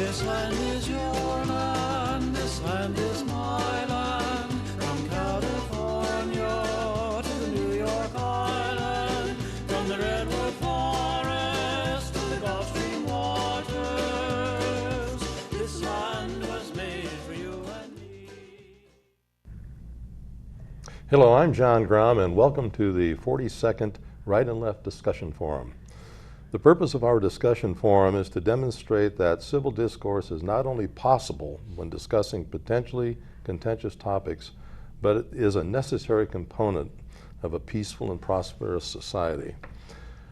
This land is your land, this land is my land. From California to the New York Island, from the Redwood Forest to the Gulf Stream waters, this land was made for you and me. Hello, I'm John Grom, and welcome to the 42nd Right and Left Discussion Forum. The purpose of our discussion forum is to demonstrate that civil discourse is not only possible when discussing potentially contentious topics, but it is a necessary component of a peaceful and prosperous society.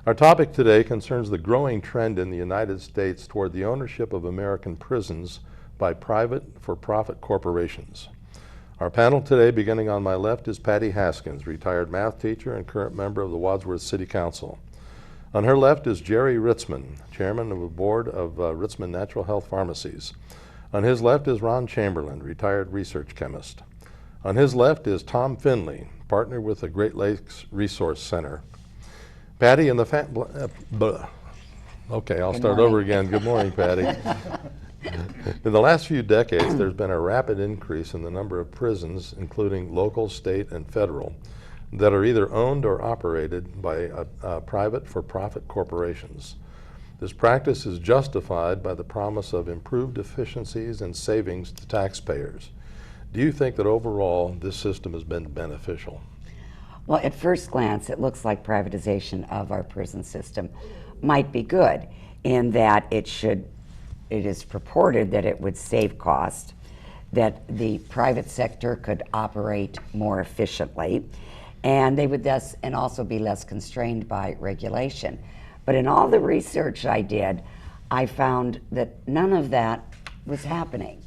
Our topic today concerns the growing trend in the United States toward the ownership of American prisons by private for-profit corporations. Our panel today, beginning on my left, is Patty Haskins, retired math teacher and current member of the Wadsworth City Council. On her left is Jerry Ritzman, chairman of the board of Ritzman Natural Health Pharmacies. On his left is Ron Chamberlin, retired research chemist. On his left is Tom Finley, partner with the Great Lakes Resource Center. Patty and the okay, I'll start over again. Good morning, Patty. In the last few decades, there's been a rapid increase in the number of prisons, including local, state, and federal, that are either owned or operated by private for-profit corporations. This practice is justified by the promise of improved efficiencies and savings to taxpayers. Do you think that overall this system has been beneficial? Well, at first glance, it looks like privatization of our prison system might be good in that it is purported that it would save cost, that the private sector could operate more efficiently, and they would thus and also be less constrained by regulation. But in all the research I did, I found that none of that was happening.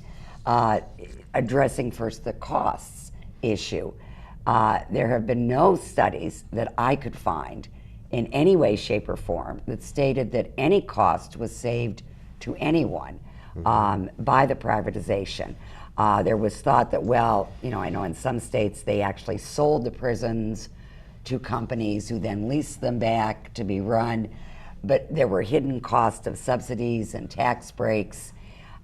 Addressing first the costs issue, there have been no studies that I could find in any way, shape, or form that stated that any cost was saved to anyone by the privatization. There was thought that, well, I know in some states they actually sold the prisons to companies who then leased them back to be run, but there were hidden costs of subsidies and tax breaks.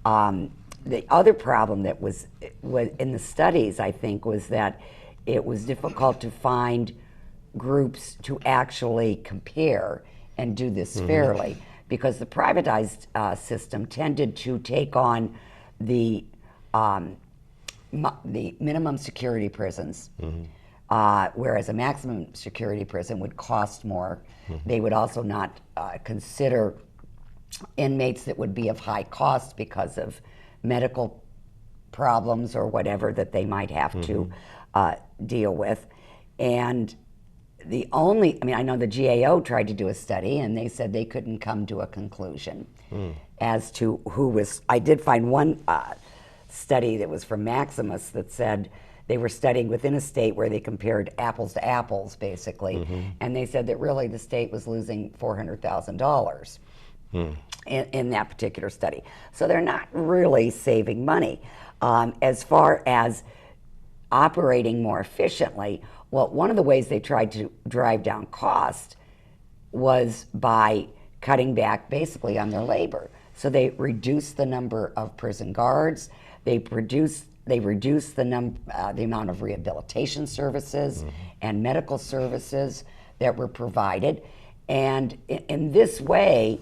The other problem that was in the studies, I think, was that it was difficult to find groups to actually compare and do this fairly, because the privatized system tended to take on the minimum security prisons, whereas a maximum security prison would cost more. They would also not consider inmates that would be of high cost because of medical problems or whatever that they might have to deal with. And I know the GAO tried to do a study, and they said they couldn't come to a conclusion as to who was. I did find one study that was from Maximus that said they were studying within a state where they compared apples to apples, basically, and they said that really the state was losing $400,000 in that particular study. So they're not really saving money. As far as operating more efficiently, well, one of the ways they tried to drive down cost was by cutting back basically on their labor. So they reduced the number of prison guards. They reduced the amount of rehabilitation services and medical services that were provided. And in this way,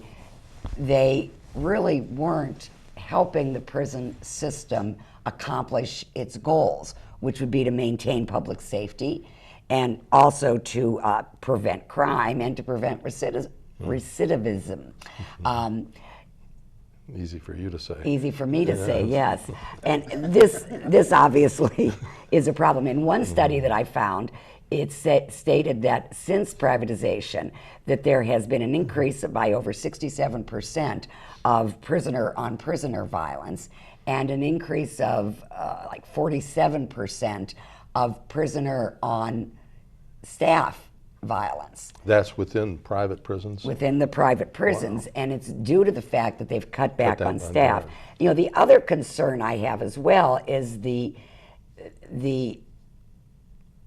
they really weren't helping the prison system accomplish its goals, which would be to maintain public safety and also to prevent crime and to prevent recidivism. Easy for you to say. Easy for me to say, yes. And this obviously is a problem. In one study that I found, it stated that since privatization, that there has been an increase by over 67% of prisoner-on-prisoner violence, and an increase of like 47% of prisoner-on-staff violence. That's within private prisons? Within the private prisons, wow. And it's due to the fact that they've cut back on staff. On the other concern I have as well is the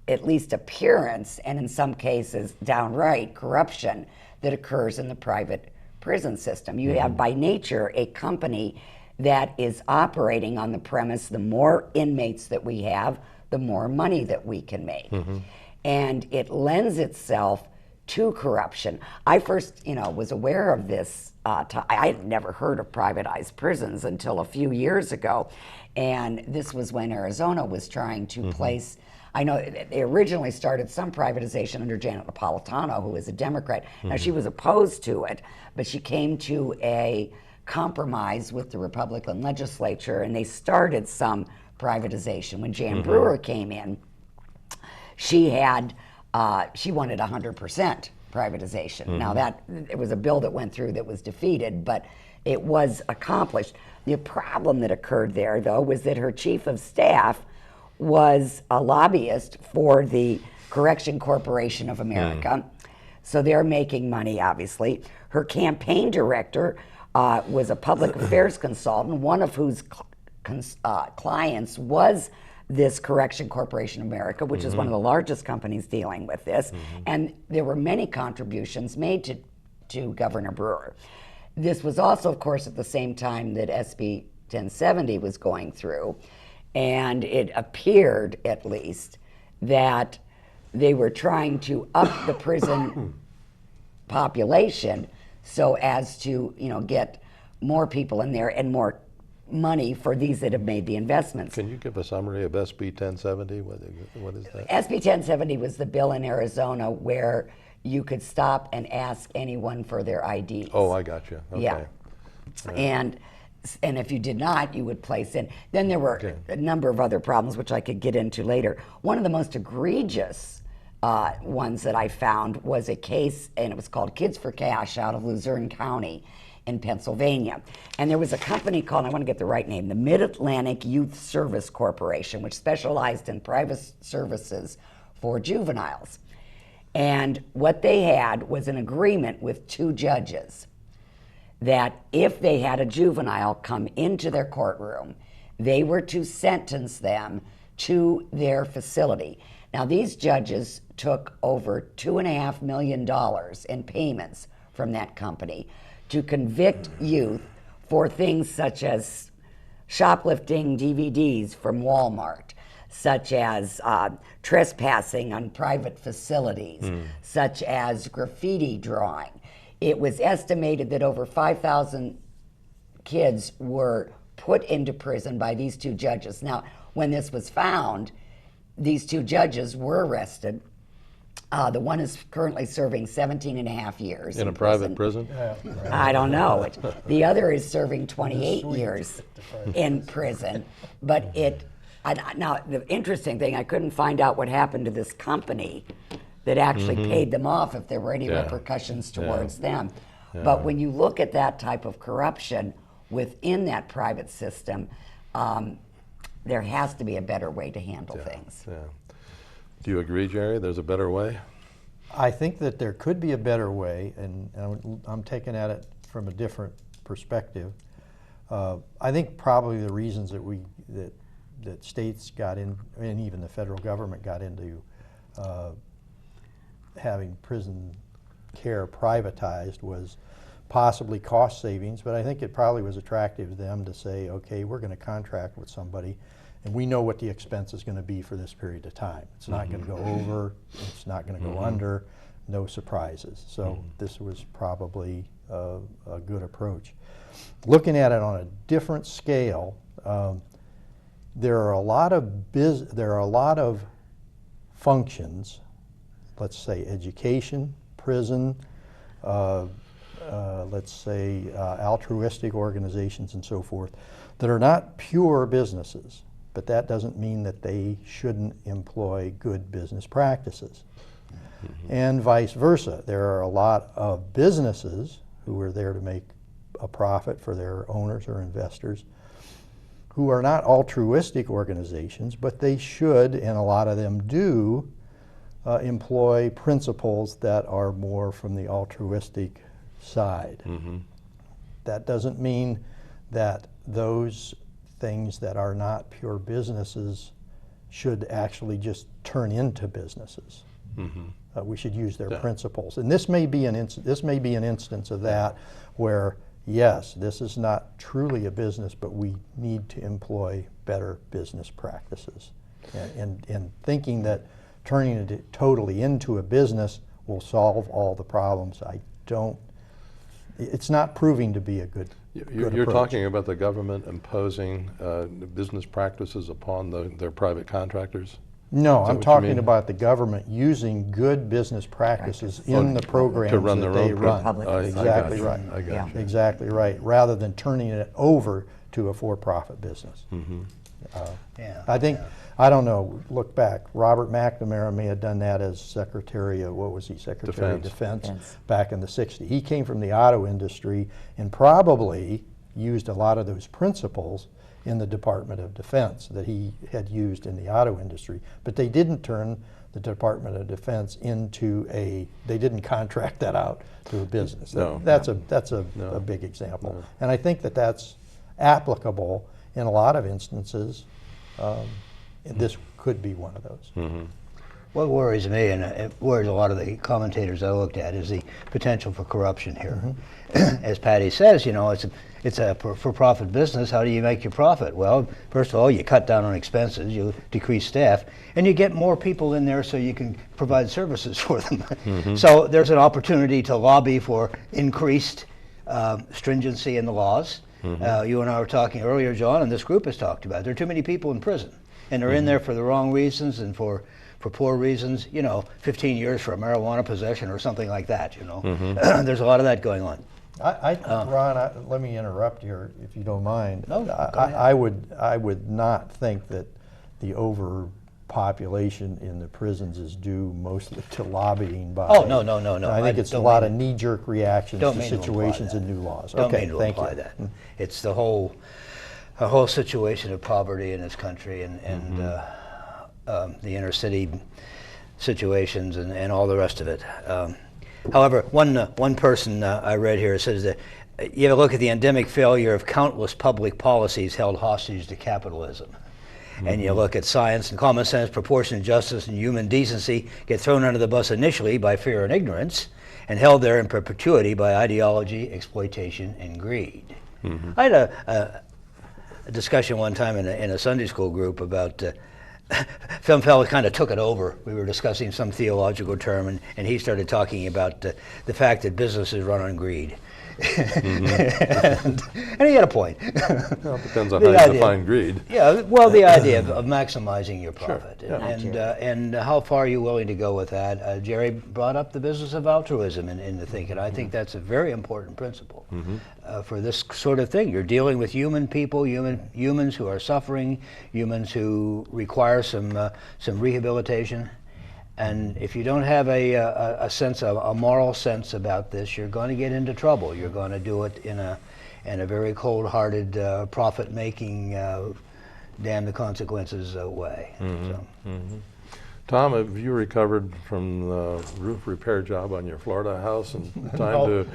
at least appearance, and in some cases downright corruption, that occurs in the private prison system. You have by nature a company that is operating on the premise the more inmates that we have, the more money that we can make. And it lends itself to corruption. I first, was aware of this. I had never heard of privatized prisons until a few years ago. And this was when Arizona was trying to place, I know they originally started some privatization under Janet Napolitano, who was a Democrat. Now, she was opposed to it, but she came to a compromise with the Republican legislature, and they started some privatization. When Jan Brewer came in, she wanted 100% privatization. Now, it was a bill that went through that was defeated, but it was accomplished. The problem that occurred there, though, was that her chief of staff was a lobbyist for the Correction Corporation of America. So they're making money, obviously. Her campaign director was a public affairs consultant, one of whose clients was this Correction Corporation of America, which is one of the largest companies dealing with this. And there were many contributions made to Governor Brewer. This was also, of course, at the same time that SB 1070 was going through, and it appeared, at least, that they were trying to up the prison population so as to, get more people in there and more money for these that have made the investments. Can you give a summary of SB 1070? What is that? SB 1070 was the bill in Arizona where you could stop and ask anyone for their IDs. Oh, I got you. Okay. Yeah. And if you did not, you would place in. Then there were a number of other problems, which I could get into later. One of the most egregious ones that I found was a case, and it was called Kids for Cash out of Luzerne County in Pennsylvania. And there was a company called, I want to get the right name, the Mid-Atlantic Youth Service Corporation, which specialized in private services for juveniles. And what they had was an agreement with two judges that if they had a juvenile come into their courtroom, they were to sentence them to their facility. Now, these judges took over $2.5 million in payments from that company to convict youth for things such as shoplifting DVDs from Walmart, such as trespassing on private facilities, such as graffiti drawing. It was estimated that over 5,000 kids were put into prison by these two judges. Now, when this was found, these two judges were arrested. The one is currently serving 17 and a half years in a private prison? I don't know. The other is serving 28 years in prison. But now, the interesting thing, I couldn't find out what happened to this company that actually paid them off, if there were any repercussions towards them. But when you look at that type of corruption within that private system, there has to be a better way to handle things. Do you agree, Jerry? There's a better way? I think that there could be a better way, and I'm taking at it from a different perspective. I think probably the reasons that states got in, and even the federal government got into having prison care privatized was possibly cost savings, but I think it probably was attractive to them to say, okay, we're going to contract with somebody and we know what the expense is going to be for this period of time. It's not going to go over, it's not going to go under, no surprises. So this was probably a good approach. Looking at it on a different scale, there are a lot of functions, let's say education, prison, let's say altruistic organizations and so forth, that are not pure businesses, but that doesn't mean that they shouldn't employ good business practices. And vice versa. There are a lot of businesses who are there to make a profit for their owners or investors who are not altruistic organizations, but they should, and a lot of them do, employ principles that are more from the altruistic side. That doesn't mean that those things that are not pure businesses should actually just turn into businesses. We should use their principles, and this may be an instance of that, where yes, this is not truly a business, but we need to employ better business practices. And thinking that turning it totally into a business will solve all the problems, it's not proving to be a good You're approach. talking about the government imposing business practices upon their private contractors? No, Is that I'm what you talking mean? about the government using good business practices in the programs to run that their they own run. Public Exactly facilities. right. I got you. Exactly right. Rather than turning it over to a for-profit business. Yeah. I think, I don't know, look back, Robert McNamara may have done that as Secretary of, what was he, Secretary of Defense. Defense back in the 60s. He came from the auto industry and probably used a lot of those principles in the Department of Defense that he had used in the auto industry. But they didn't turn the Department of Defense into they didn't contract that out to a business. No. That's a big example. No. And I think that that's applicable in a lot of instances. And this could be one of those. Mm-hmm. What worries me, and it worries a lot of the commentators I looked at, is the potential for corruption here. As Patty says, you know, it's a for-profit business. How do you make your profit? Well, first of all, you cut down on expenses, you decrease staff, and you get more people in there so you can provide services for them. So there's an opportunity to lobby for increased stringency in the laws. You and I were talking earlier, John, and this group has talked about it. There are too many people in prison, and they're in there for the wrong reasons and for poor reasons, you know, 15 years for a marijuana possession or something like that, you know. There's a lot of that going on. Ron, let me interrupt here, if you don't mind. No, go ahead. I would not think that the overpopulation in the prisons is due mostly to lobbying by. Oh, no. I think it's a don't lot mean of knee-jerk reactions don't to mean to imply situations that. and new laws. Don't Okay, mean to thank imply you. that. It's the whole situation of poverty in this country and the inner city situations and all the rest of it. However, one person I read here says that you have a look at the endemic failure of countless public policies held hostage to capitalism. And you look at science and common sense, proportionate justice, and human decency get thrown under the bus initially by fear and ignorance and held there in perpetuity by ideology, exploitation, and greed. I had a discussion one time in a Sunday school group about some fellow kind of took it over. We were discussing some theological term, and he started talking about the fact that business is run on greed. and he had a point. Well, it depends on The how you idea- define greed. Yeah, well, the idea of maximizing your profit, yeah. and how far are you willing to go with that? Jerry brought up the business of altruism in the thinking. I think that's a very important principle for this sort of thing. You're dealing with human people, humans who are suffering, humans who require some rehabilitation. And if you don't have a moral sense about this, you're going to get into trouble. You're going to do it in a very cold-hearted, profit-making, damn the consequences way. So. Tom, have you recovered from the roof repair job on your Florida house in time to?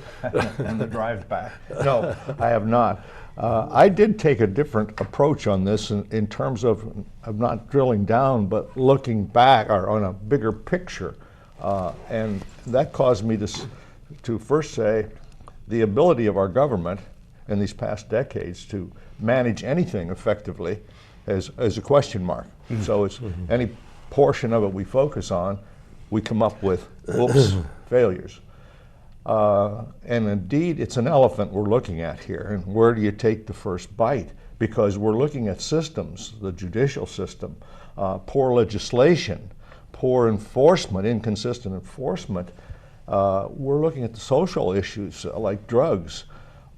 And the drive back. No, I have not. I did take a different approach on this in terms of not drilling down, but looking back or on a bigger picture. And that caused me to first say the ability of our government in these past decades to manage anything effectively is a question mark. So it's any portion of it we focus on, we come up with failures. And indeed, it's an elephant we're looking at here. And where do you take the first bite? Because we're looking at systems, the judicial system, poor legislation, poor enforcement, inconsistent enforcement. We're looking at the social issues like drugs,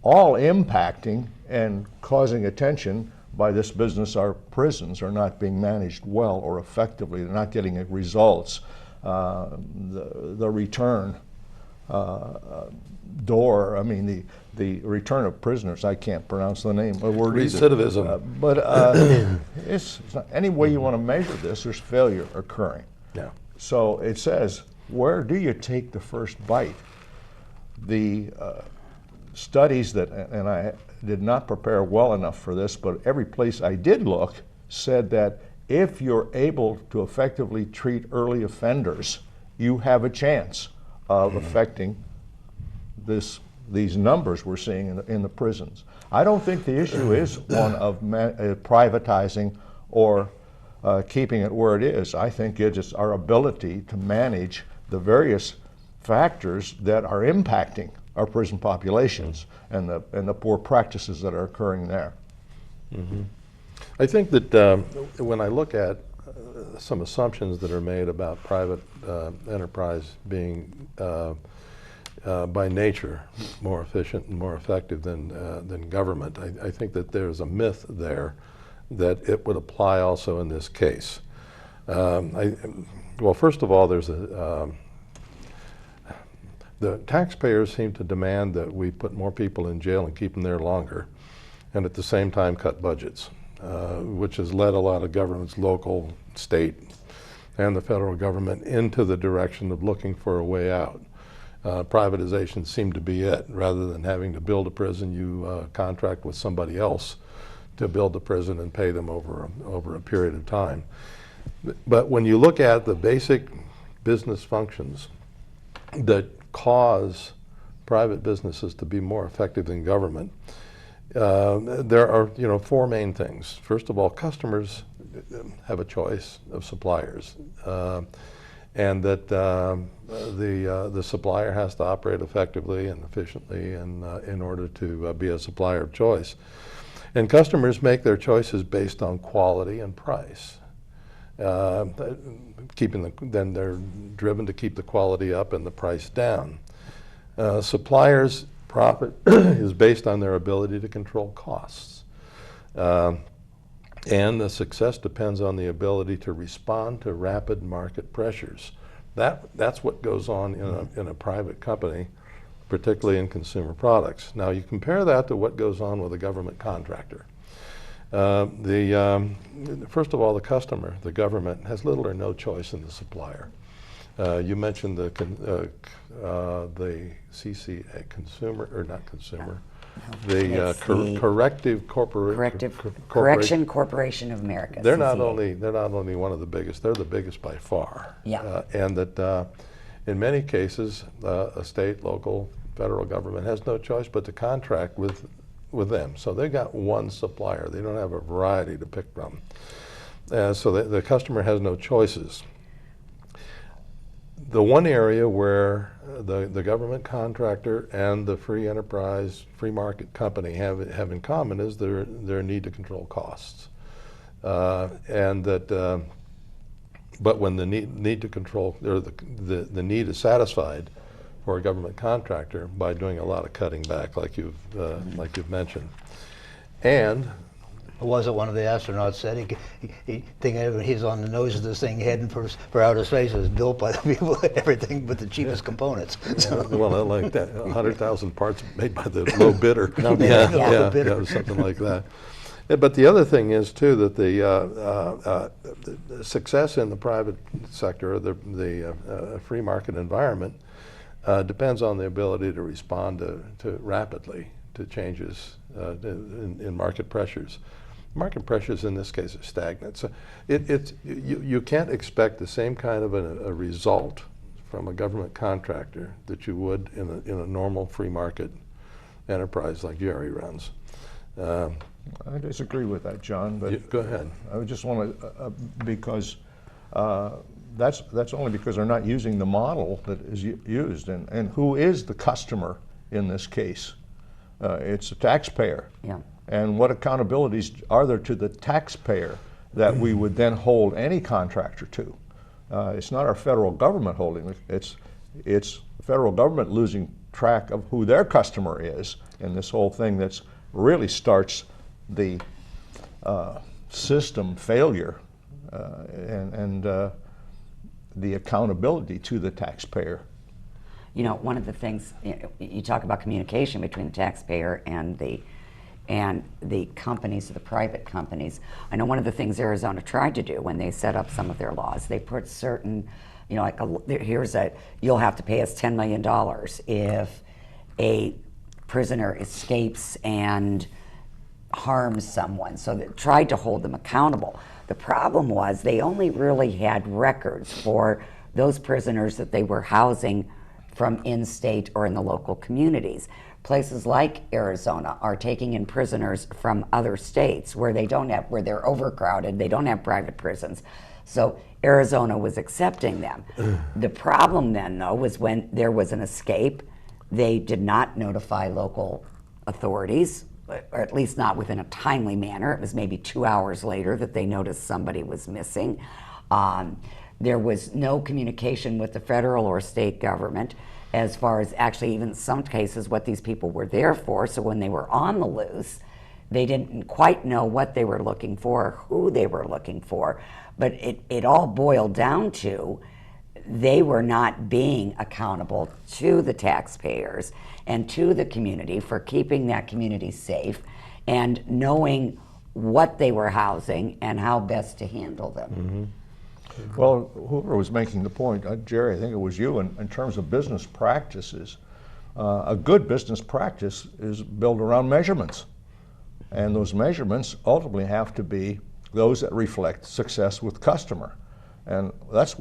all impacting and causing attention by this business. Our prisons are not being managed well or effectively. They're not getting results. The return door, I mean the return of prisoners, I can't pronounce the name. Recidivism. But it's not, any way you want to measure this, there's failure occurring. Yeah. So it says, where do you take the first bite? The studies that, and I did not prepare well enough for this, but every place I did look said that if you're able to effectively treat early offenders, you have a chance of affecting this these numbers we're seeing in the prisons. I don't think the issue is one of privatizing or keeping it where it is. I think it is our ability to manage the various factors that are impacting our prison populations and the poor practices that are occurring there. Mm-hmm. I think that when I look at some assumptions that are made about private enterprise being by nature more efficient and more effective than government, I think that there's a myth there that it would apply also in this case. Well, first of all, there's the taxpayers seem to demand that we put more people in jail and keep them there longer, and at the same time cut budgets, which has led a lot of governments, local, state, and the federal government, into the direction of looking for a way out. Privatization seemed to be it. Rather than having to build a prison, you contract with somebody else to build the prison and pay them over a period of time. But when you look at the basic business functions that cause private businesses to be more effective than government, there are four main things. First of all, customers have a choice of suppliers, and that the supplier has to operate effectively and efficiently in order to be a supplier of choice. And customers make their choices based on quality and price. Then they're driven to keep the quality up and the price down. Suppliers' profit is based on their ability to control costs. And the success depends on the ability to respond to rapid market pressures. That's what goes on in a private company, particularly in consumer products. Now you compare that to what goes on with a government contractor. First of all, the customer, the government, has little or no choice in the supplier. You mentioned the CCA, consumer, or not consumer, the Correction Corporation of America. They're CCA. not only one of the biggest, they're the biggest by far. Yeah. And that in many cases, a state, local, federal government has no choice but to contract with them. So they've got one supplier. They don't have a variety to pick from. So the customer has no choices. The one area where the government contractor and the free enterprise, free market company have in common is their need to control costs. And that, but when the need to control, or the need is satisfied for a government contractor by doing a lot of cutting back, like you've mentioned. And Was it one of the astronauts said he's on the nose of this thing heading for outer space? It was built by the people, everything but the cheapest components. So. Well, like that, 100,000 parts made by the low bidder. Low bidder, yeah. Low bidder. Yeah, something like that. But the other thing is too that the success in the private sector, or the free market environment, depends on the ability to respond to rapidly to changes in market pressures. Market pressures in this case are stagnant. So you can't expect the same kind of a result from a government contractor that you would in a normal free market enterprise like Jerry runs. I disagree with that, John. But go ahead. I would just want to because that's only because they're not using the model that is used. And who is the customer in this case? It's the taxpayer. Yeah. And what accountabilities are there to the taxpayer that we would then hold any contractor to? It's not our federal government holding it. It's the federal government losing track of who their customer is, and this whole thing that's really starts the system failure and the accountability to the taxpayer. You know, one of the things, you talk about communication between the taxpayer and the companies, the private companies. I know one of the things Arizona tried to do when they set up some of their laws, they put certain, you know, like you'll have to pay us $10 million if a prisoner escapes and harms someone. So they tried to hold them accountable. The problem was they only really had records for those prisoners that they were housing from in-state or in the local communities. Places like Arizona are taking in prisoners from other states where where they're overcrowded, they don't have private prisons. So Arizona was accepting them. The problem then, though, was when there was an escape, they did not notify local authorities, or at least not within a timely manner. It was maybe 2 hours later that they noticed somebody was missing. There was no communication with the federal or state government as far as actually even in some cases what these people were there for. So when they were on the loose, they didn't quite know what they were looking for or who they were looking for. But it all boiled down to they were not being accountable to the taxpayers and to the community for keeping that community safe and knowing what they were housing and how best to handle them. Well, whoever was making the point, Jerry, I think it was you, in terms of business practices, a good business practice is built around measurements. And those measurements ultimately have to be those that reflect success with customer. And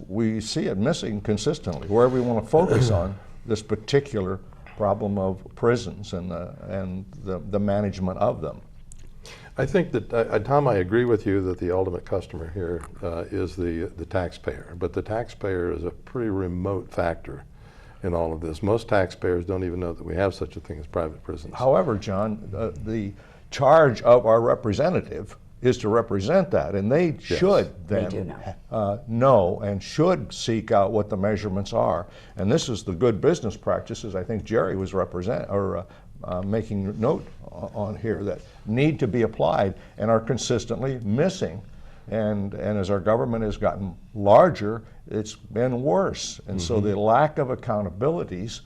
we see it missing consistently, wherever we want to focus on this particular problem of prisons and the management of them. I think that, Tom, I agree with you that the ultimate customer here is the taxpayer, but the taxpayer is a pretty remote factor in all of this. Most taxpayers don't even know that we have such a thing as private prisons. However, John, the charge of our representative is to represent that, and they should then know and should seek out what the measurements are. And this is the good business practices I think Jerry was making note on here that need to be applied and are consistently missing. And as our government has gotten larger, it's been worse. And so the lack of accountabilities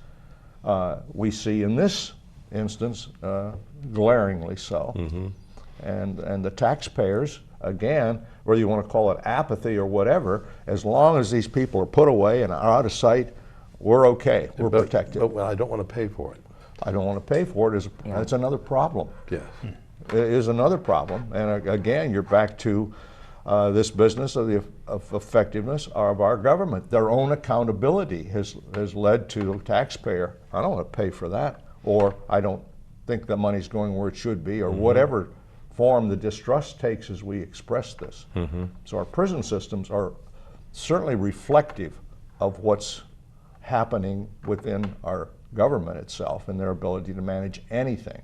we see in this instance glaringly so. And the taxpayers, again, whether you want to call it apathy or whatever, as long as these people are put away and are out of sight, we're okay, we're protected. But I don't want to pay for it. I don't want to pay for it. That's another problem. Yes. It is another problem. And again, you're back to this business of effectiveness of our government. Their own accountability has led to the taxpayer, I don't want to pay for that, or I don't think the money's going where it should be, or whatever form the distrust takes as we express this. So our prison systems are certainly reflective of what's happening within our government itself and their ability to manage anything.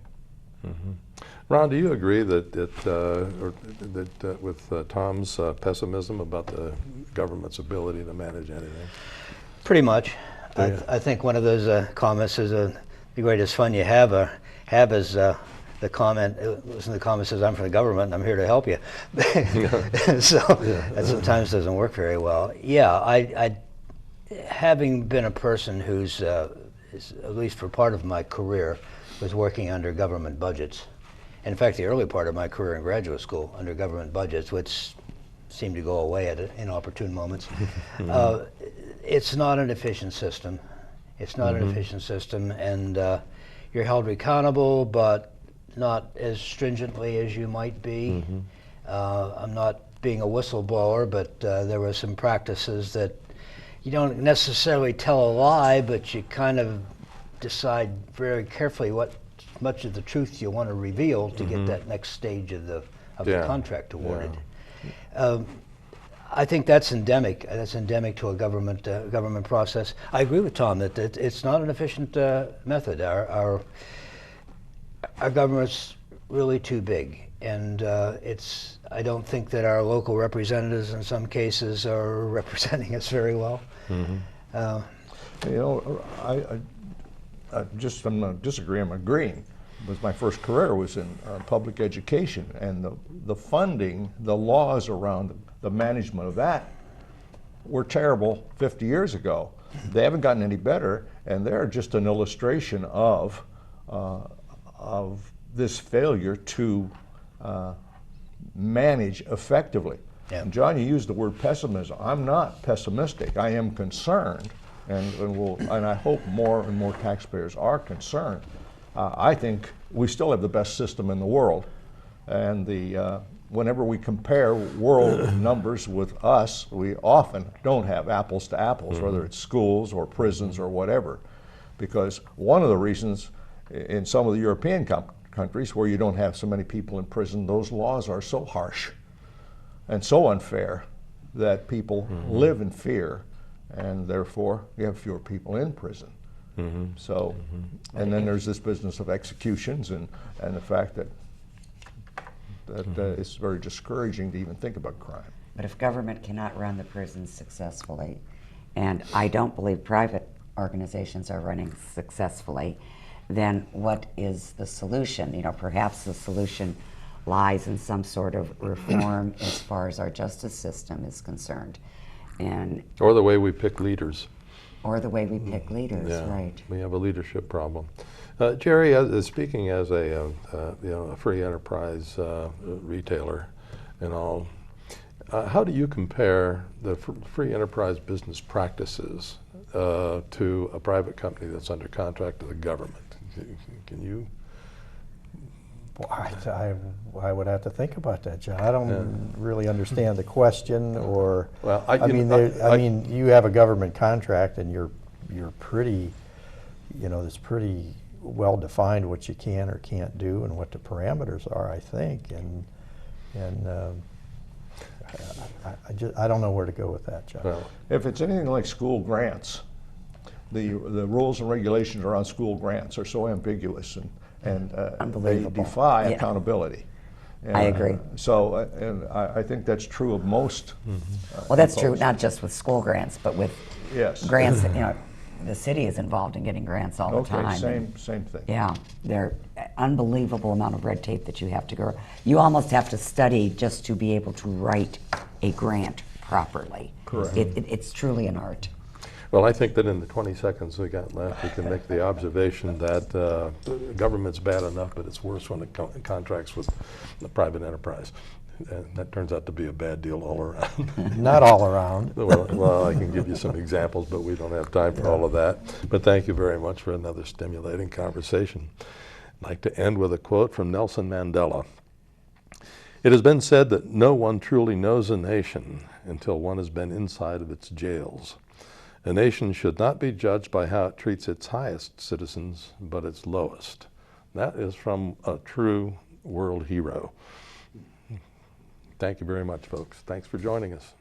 Ron, do you agree that with Tom's pessimism about the government's ability to manage anything? Pretty much. I think one of those comments is the greatest fun you have is the comment, listen to the comment says, I'm from the government and I'm here to help you. So that sometimes doesn't work very well. Yeah, I having been a person who's, at least for part of my career, was working under government budgets. In fact, the early part of my career in graduate school under government budgets, which seemed to go away at inopportune moments. It's not an efficient system. It's not an efficient system, and you're held accountable, but not as stringently as you might be. I'm not being a whistleblower, but there were some practices that you don't necessarily tell a lie, but you kind of decide very carefully what much of the truth you want to reveal to get that next stage of the contract awarded. I think that's endemic. That's endemic to a government process. I agree with Tom that it's not an efficient method. Our government's really too big, and I don't think that our local representatives in some cases are representing us very well. You know, I'm not disagreeing, I'm agreeing. Because my first career was in public education, and the funding, the laws around the management of that were terrible 50 years ago. They haven't gotten any better, and they're just an illustration of this failure to manage effectively. Yeah. And John, you used the word pessimism. I'm not pessimistic. I am concerned, and I hope more and more taxpayers are concerned. I think we still have the best system in the world, and whenever we compare world numbers with us, we often don't have apples to apples, whether it's schools or prisons or whatever, because one of the reasons in some of the European countries where you don't have so many people in prison, those laws are so harsh and so unfair that people live in fear, and therefore you have fewer people in prison. So, and then there's this business of executions and the fact that it's very discouraging to even think about crime. But if government cannot run the prisons successfully, and I don't believe private organizations are running successfully, then what is the solution? You know, perhaps the solution lies in some sort of reform as far as our justice system is concerned, and Or the way we pick leaders. or the way we pick leaders, Yeah, right? we have a leadership problem. Jerry, speaking as a a free enterprise retailer and all, how do you compare the free enterprise business practices to a private company that's under contract to the government? Can you? Well, I would have to think about that, John. I don't really understand the question, or Well, I mean, you have a government contract, and you're pretty, it's pretty well defined what you can or can't do and what the parameters are, I think, and I don't know where to go with that, John. Well, If it's anything like school grants, the rules and regulations around school grants are so ambiguous and they Unbelievable. defy Yeah. accountability. I agree. So, and I think that's true of most. Well, that's true imposed. not just with school grants, but with Yes. grants that, the city is involved in getting grants all the Okay, time. same thing. Yeah, they're unbelievable amount of red tape that you have to go. You almost have to study just to be able to write a grant properly. Correct. It's truly an art. well, I think that in the 20 seconds we got left, we can make the observation that government's bad enough, but it's worse when it contracts with the private enterprise. And that turns out to be a bad deal all around. Not all around. Well, I can give you some examples, but we don't have time for all of that. But thank you very much for another stimulating conversation. I'd like to end with a quote from Nelson Mandela. It has been said that no one truly knows a nation until one has been inside of its jails. A nation should not be judged by how it treats its highest citizens, but its lowest. That is from a true world hero. Thank you very much, folks. Thanks for joining us.